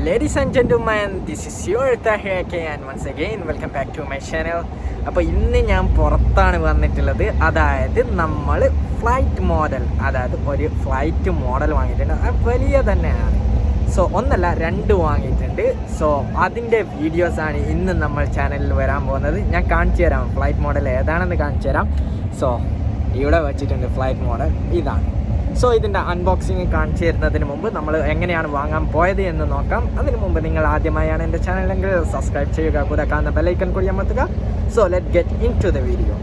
Ladies and gentlemen, this is your Tahir and once again welcome back to my channel. അപ്പോൾ ഇന്ന് ഞാൻ പുറത്താണ് വന്നിട്ടുള്ളത്. അതായത് നമ്മൾ ഫ്ലൈറ്റ് മോഡൽ, അതായത് ഒരു ഫ്ലൈറ്റ് മോഡൽ വാങ്ങിയിട്ടുണ്ട്. അത് വലിയ തന്നെയാണ്. സോ ഒന്നല്ല രണ്ട് വാങ്ങിയിട്ടുണ്ട്. സോ അതിൻ്റെ വീഡിയോസാണ് ഇന്ന് നമ്മൾ ചാനലിൽ വരാൻ പോകുന്നത്. ഞാൻ കാണിച്ചു തരാം ഫ്ലൈറ്റ് മോഡൽ ഏതാണെന്ന് കാണിച്ചു തരാം. സോ ഇവിടെ വെച്ചിട്ടുണ്ട് ഫ്ലൈറ്റ് മോഡൽ ഇതാണ്. സോ ഇതിൻ്റെ അൺബോക്സിങ് കാണിച്ചു തരുന്നതിന് മുമ്പ് നമ്മൾ എങ്ങനെയാണ് വാങ്ങാൻ പോയത് എന്ന് നോക്കാം. അതിന് മുമ്പ് നിങ്ങൾ ആദ്യമായാണ് എൻ്റെ ചാനലെങ്കിൽ സബ്സ്ക്രൈബ് ചെയ്യുക, കൂടെ കാണുന്ന ബെല്ലൈക്കൺ കൂടി അമർത്തുക. So let get into the video.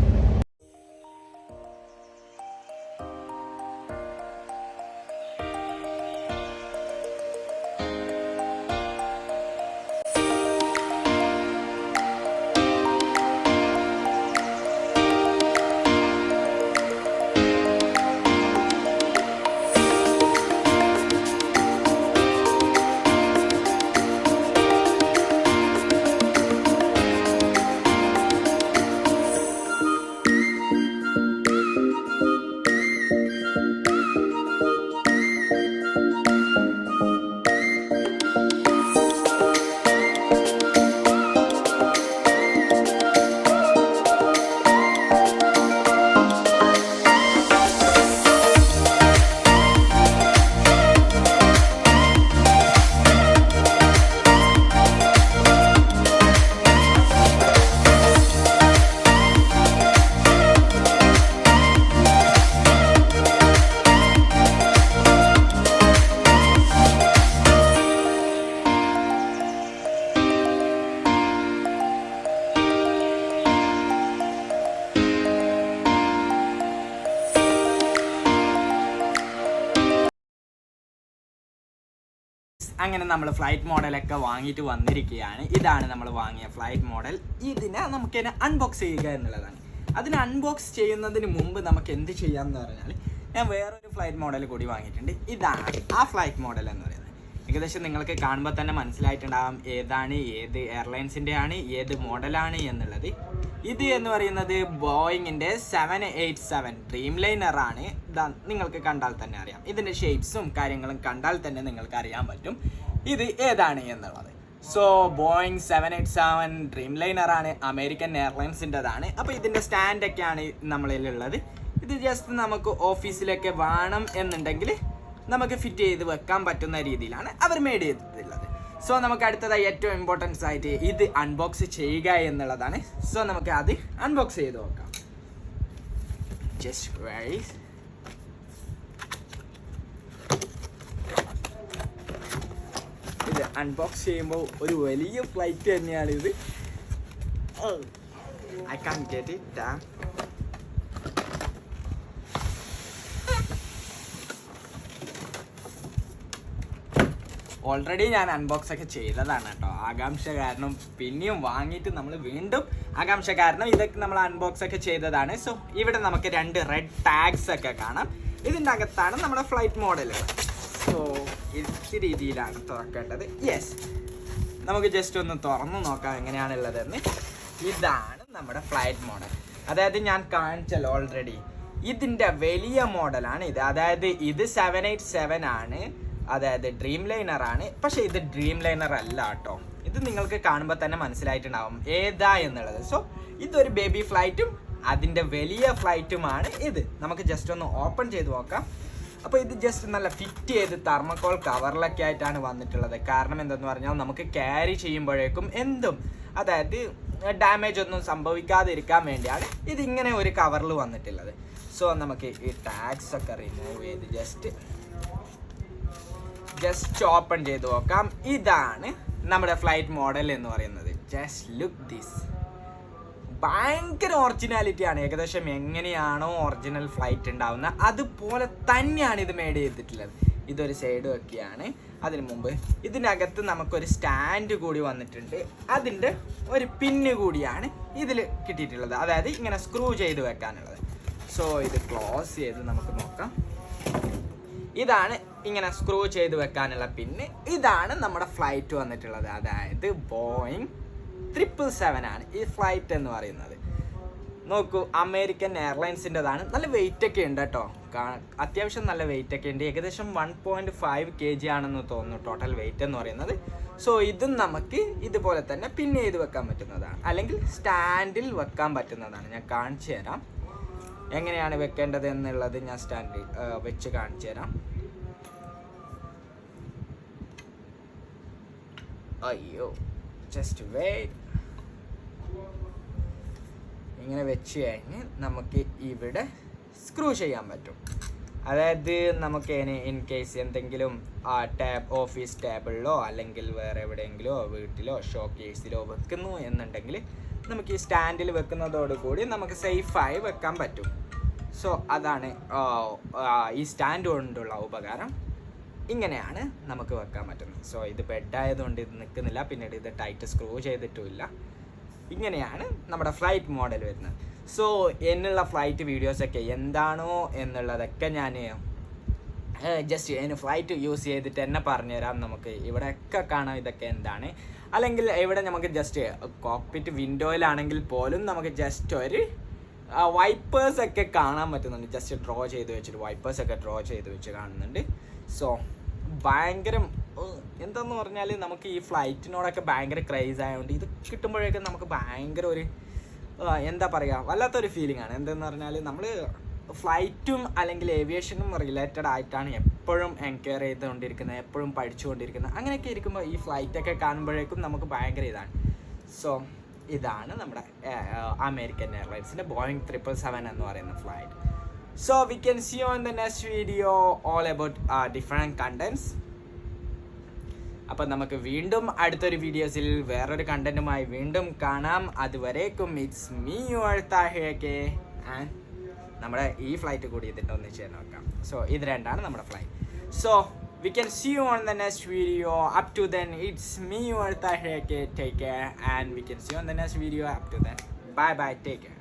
അങ്ങനെ നമ്മൾ ഫ്ലൈറ്റ് മോഡലൊക്കെ വാങ്ങിയിട്ട് വന്നിരിക്കുകയാണ്. ഇതാണ് നമ്മൾ വാങ്ങിയ ഫ്ലൈറ്റ് മോഡൽ. ഇതിനെ നമുക്കിതിനെ അൺബോക്സ് ചെയ്യുക എന്നുള്ളതാണ്. അതിന് അൺബോക്സ് ചെയ്യുന്നതിന് മുമ്പ് നമുക്ക് എന്ത് ചെയ്യാമെന്ന് പറഞ്ഞാൽ, ഞാൻ വേറൊരു ഫ്ലൈറ്റ് മോഡൽ കൂടി വാങ്ങിയിട്ടുണ്ട്. ഇതാണ് ആ ഫ്ലൈറ്റ് മോഡൽ എന്ന് പറയുന്നത്. ഏകദേശം നിങ്ങൾക്ക് കാണുമ്പോൾ തന്നെ മനസ്സിലായിട്ടുണ്ടാകും ഏതാണ്, ഏത് എയർലൈൻസിൻ്റെ ആണ്, ഏത് മോഡലാണ് എന്നുള്ളത്. ഇത് എന്ന് പറയുന്നത് ബോയിങ്ങിൻ്റെ 787 ഡ്രീം ലൈനറാണ്. നിങ്ങൾക്ക് കണ്ടാൽ തന്നെ അറിയാം. ഇതിൻ്റെ ഷേപ്സും കാര്യങ്ങളും കണ്ടാൽ തന്നെ നിങ്ങൾക്ക് അറിയാൻ പറ്റും ഇത് ഏതാണ് എന്നുള്ളത്. സോ ബോയിങ് 787 ഡ്രീം ലൈനറാണ്, അമേരിക്കൻ എയർലൈൻസിൻ്റെതാണ്. അപ്പോൾ ഇതിൻ്റെ സ്റ്റാൻഡൊക്കെയാണ് നമ്മളിലുള്ളത്. ഇത് ജസ്റ്റ് നമുക്ക് ഓഫീസിലൊക്കെ വേണം എന്നുണ്ടെങ്കിൽ നമുക്ക് ഫിറ്റ് ചെയ്ത് വെക്കാൻ പറ്റുന്ന രീതിയിലാണ് അവർ മെയ്ഡ് ചെയ്തിട്ടുള്ളത്. സോ നമുക്ക് അടുത്തതായി ഏറ്റവും ഇമ്പോർട്ടൻസ് ആയിട്ട് ഇത് അൺബോക്സ് ചെയ്യുക എന്നുള്ളതാണ്. സോ നമുക്ക് അത് അൺബോക്സ് ചെയ്ത് നോക്കാം. Just wait. ഇത് അൺബോക്സ് ചെയ്യുമ്പോൾ ഒരു വലിയ ഫ്ലൈറ്റ് തന്നെയാണ് ഇത്. I can get it. Already ഞാൻ അൺബോക്സ് ഒക്കെ ചെയ്തതാണ് കേട്ടോ. ആകാംക്ഷ കാരണം പിന്നെയും വാങ്ങിയിട്ട് നമ്മൾ വീണ്ടും ആകാംക്ഷ കാരണം ഇതൊക്കെ നമ്മൾ അൺബോക്സ് ഒക്കെ ചെയ്തതാണ്. സോ ഇവിടെ നമുക്ക് 2 റെഡ് ടാഗ്സ് ഒക്കെ കാണാം. ഇതിൻ്റെ അകത്താണ് നമ്മുടെ ഫ്ലൈറ്റ് മോഡലുകൾ. സോ ഈ രീതിയിലാണ് തുറക്കേണ്ടത്. യെസ്, നമുക്ക് ജസ്റ്റ് ഒന്ന് തുറന്നു നോക്കാം എങ്ങനെയാണുള്ളതെന്ന്. ഇതാണ് നമ്മുടെ ഫ്ലൈറ്റ് മോഡൽ. അതായത് ഞാൻ കാണിച്ചല്ലോ ഓൾറെഡി, ഇതിൻ്റെ വലിയ മോഡലാണ് ഇത്. അതായത് ഇത് 787 ആണ്, അതായത് ഡ്രീം ലൈനർ ആണ്. പക്ഷേ ഇത് ഡ്രീം ലൈനർ അല്ല കേട്ടോ. ഇത് നിങ്ങൾക്ക് കാണുമ്പോൾ തന്നെ മനസ്സിലായിട്ടുണ്ടാവും ഏതാ എന്നുള്ളത്. സോ ഇതൊരു ബേബി ഫ്ലൈറ്റും അതിൻ്റെ വലിയ ഫ്ലൈറ്റുമാണ് ഇത്. നമുക്ക് ജസ്റ്റ് ഒന്ന് ഓപ്പൺ ചെയ്ത് നോക്കാം. അപ്പോൾ ഇത് ജസ്റ്റ് നല്ല ഫിറ്റ് ചെയ്ത് തെർമോകോൾ കവറിലൊക്കെ ആയിട്ടാണ് വന്നിട്ടുള്ളത്. കാരണം എന്തെന്ന് പറഞ്ഞാൽ നമുക്ക് ക്യാരി ചെയ്യുമ്പോഴേക്കും എന്തും, അതായത് ഡാമേജ് ഒന്നും സംഭവിക്കാതിരിക്കാൻ വേണ്ടിയാണ് ഇതിങ്ങനെ ഒരു കവറിൽ വന്നിട്ടുള്ളത്. സോ നമുക്ക് ഈ ടാഗ്സ് ഒക്കെ റിമൂവ് ചെയ്ത് ജസ്റ്റ് ഓപ്പൺ ചെയ്ത് നോക്കാം. ഇതാണ് നമ്മുടെ ഫ്ലൈറ്റ് മോഡൽ എന്ന് പറയുന്നത്. Just look this. ഭയങ്കര ഒറിജിനാലിറ്റിയാണ്. ഏകദേശം എങ്ങനെയാണോ ഒറിജിനൽ ഫ്ലൈറ്റ് ഉണ്ടാവുന്നത് അതുപോലെ തന്നെയാണ് ഇത് മെയ്ഡ് ചെയ്തിട്ടുള്ളത്. ഇതൊരു സൈഡ് വെക്കുകയാണ്. അതിന് മുമ്പ് ഇതിനകത്ത് നമുക്കൊരു സ്റ്റാൻഡ് കൂടി വന്നിട്ടുണ്ട്. അതിൻ്റെ ഒരു പിന്ന് കൂടിയാണ് ഇതിൽ കിട്ടിയിട്ടുള്ളത്, അതായത് ഇങ്ങനെ സ്ക്രൂ ചെയ്ത് വെക്കാനുള്ളത്. സോ ഇത് ക്ലോസ് ചെയ്ത് നമുക്ക് നോക്കാം. ഇതാണ് ഇങ്ങനെ സ്ക്രൂ ചെയ്ത് വെക്കാനുള്ള പിന്ന്. ഇതാണ് നമ്മുടെ ഫ്ലൈറ്റ് വന്നിട്ടുള്ളത്. അതായത് ബോയിങ് 777 ആണ് ഈ ഫ്ലൈറ്റ് എന്ന് പറയുന്നത്. നോക്കൂ, അമേരിക്കൻ എയർലൈൻസിൻ്റെതാണ്. നല്ല വെയിറ്റ് ഒക്കെ ഉണ്ട് കേട്ടോ, അത്യാവശ്യം നല്ല വെയിറ്റ് ഒക്കെ ഉണ്ട്. ഏകദേശം 1.5 kg ആണെന്ന് തോന്നുന്നു ടോട്ടൽ വെയിറ്റ് എന്ന് പറയുന്നത്. സോ ഇതും നമുക്ക് ഇതുപോലെ തന്നെ പിന്നെ ചെയ്ത് വെക്കാൻ പറ്റുന്നതാണ്, അല്ലെങ്കിൽ സ്റ്റാൻഡിൽ വെക്കാൻ പറ്റുന്നതാണ്. ഞാൻ കാണിച്ചു തരാം എങ്ങനെയാണ് വെക്കേണ്ടത് എന്നുള്ളത്. ഞാൻ സ്റ്റാൻഡിൽ വെച്ച് കാണിച്ചു തരാം. അയ്യോ, ജസ്റ്റ് വെയിറ്റ്. ഇങ്ങനെ വെച്ച് കഴിഞ്ഞ് നമുക്ക് ഇവിടെ സ്ക്രൂ ചെയ്യാൻ പറ്റും. അതായത് നമുക്ക് ഇൻ കേസ് എന്തെങ്കിലും ഓഫീസ് ടേബിളിലോ അല്ലെങ്കിൽ വേറെ എവിടെയെങ്കിലോ വീട്ടിലോ ഷോ കേസിലോ വെക്കുന്നു എന്നുണ്ടെങ്കിൽ നമുക്ക് ഈ സ്റ്റാൻഡിൽ വെക്കുന്നതോടുകൂടി നമുക്ക് സേഫായി വെക്കാൻ പറ്റും. സോ അതാണ് ഈ സ്റ്റാൻഡ് കൊണ്ടുള്ള ഉപകാരം. ഇങ്ങനെയാണ് നമുക്ക് വെക്കാൻ പറ്റുന്നത്. സോ ഇത് ബെഡായതുകൊണ്ട് ഇത് നിൽക്കുന്നില്ല, പിന്നീട് ഇത് ടൈറ്റ് സ്ക്രൂ ചെയ്തിട്ടുമില്ല. ഇങ്ങനെയാണ് നമ്മുടെ ഫ്ലൈറ്റ് മോഡൽ വരുന്നത്. സോ എന്നുള്ള ഫ്ലൈറ്റ് വീഡിയോസൊക്കെ എന്താണോ എന്നുള്ളതൊക്കെ ഞാൻ ജസ്റ്റ് ഫ്ലൈറ്റ് യൂസ് ചെയ്തിട്ട് തന്നെ പറഞ്ഞുതരാം. നമുക്ക് ഇവിടെയൊക്കെ കാണാം ഇതൊക്കെ എന്താണ്. അല്ലെങ്കിൽ ഇവിടെ നമുക്ക് ജസ്റ്റ് കോക്പിറ്റ് വിൻഡോയിലാണെങ്കിൽ പോലും നമുക്ക് ജസ്റ്റ് ഒരു വൈപ്പേഴ്സൊക്കെ കാണാൻ പറ്റുന്നുണ്ട്. ജസ്റ്റ് ഡ്രോ ചെയ്ത് വെച്ചിട്ട് വൈപ്പേഴ്സൊക്കെ ഡ്രോ ചെയ്ത് വെച്ച് കാണുന്നുണ്ട്. സോ ഭയങ്കരം എന്താന്ന് പറഞ്ഞാൽ നമുക്ക് ഈ ഫ്ലൈറ്റിനോടൊക്കെ ഭയങ്കര ക്രൈസ് ആയതുകൊണ്ട് ഇത് കിട്ടുമ്പോഴേക്കും നമുക്ക് ഭയങ്കര ഒരു എന്താ പറയുക, വല്ലാത്തൊരു ഫീലിംഗ് ആണ്. എന്തെന്ന് പറഞ്ഞാൽ നമ്മൾ ഫ്ലൈറ്റും അല്ലെങ്കിൽ ഏവിയേഷനും റിലേറ്റഡ് ആയിട്ടാണ് എപ്പോഴും എൻക്വയറി ചെയ്തുകൊണ്ടിരിക്കുന്നത്, എപ്പോഴും പഠിച്ചുകൊണ്ടിരിക്കുന്നത്. അങ്ങനെയൊക്കെ ഇരിക്കുമ്പോൾ ഈ ഫ്ലൈറ്റൊക്കെ കാണുമ്പോഴേക്കും നമുക്ക് ഭയങ്കര ഇതാണ്. സോ ഇതാണ് നമ്മുടെ അമേരിക്കൻ എയർലൈൻസിൻ്റെ ബോയിങ് 777 എന്ന് പറയുന്ന flight. So we can see you in the next video all about different contents. അപ്പോൾ നമുക്ക് വീണ്ടും അടുത്തൊരു വീഡിയോസിൽ വേറൊരു കണ്ടന്റുമായി വീണ്ടും കാണാം. അതുവരേക്കും ഇറ്റ്സ് മീ യുവർ താഹിയൊക്കെ. ആൻഡ് നമ്മുടെ ഈ ഫ്ലൈറ്റ് കൂടി ഇതിൻ്റെ ഒന്നിച്ച് നോക്കാം. സോ ഇത് രണ്ടാണ് നമ്മുടെ flight. So we can see you on the next video. Up to then, it's me your Tahir. Take care, and we can see you on the next video. Up to then, bye bye, take care.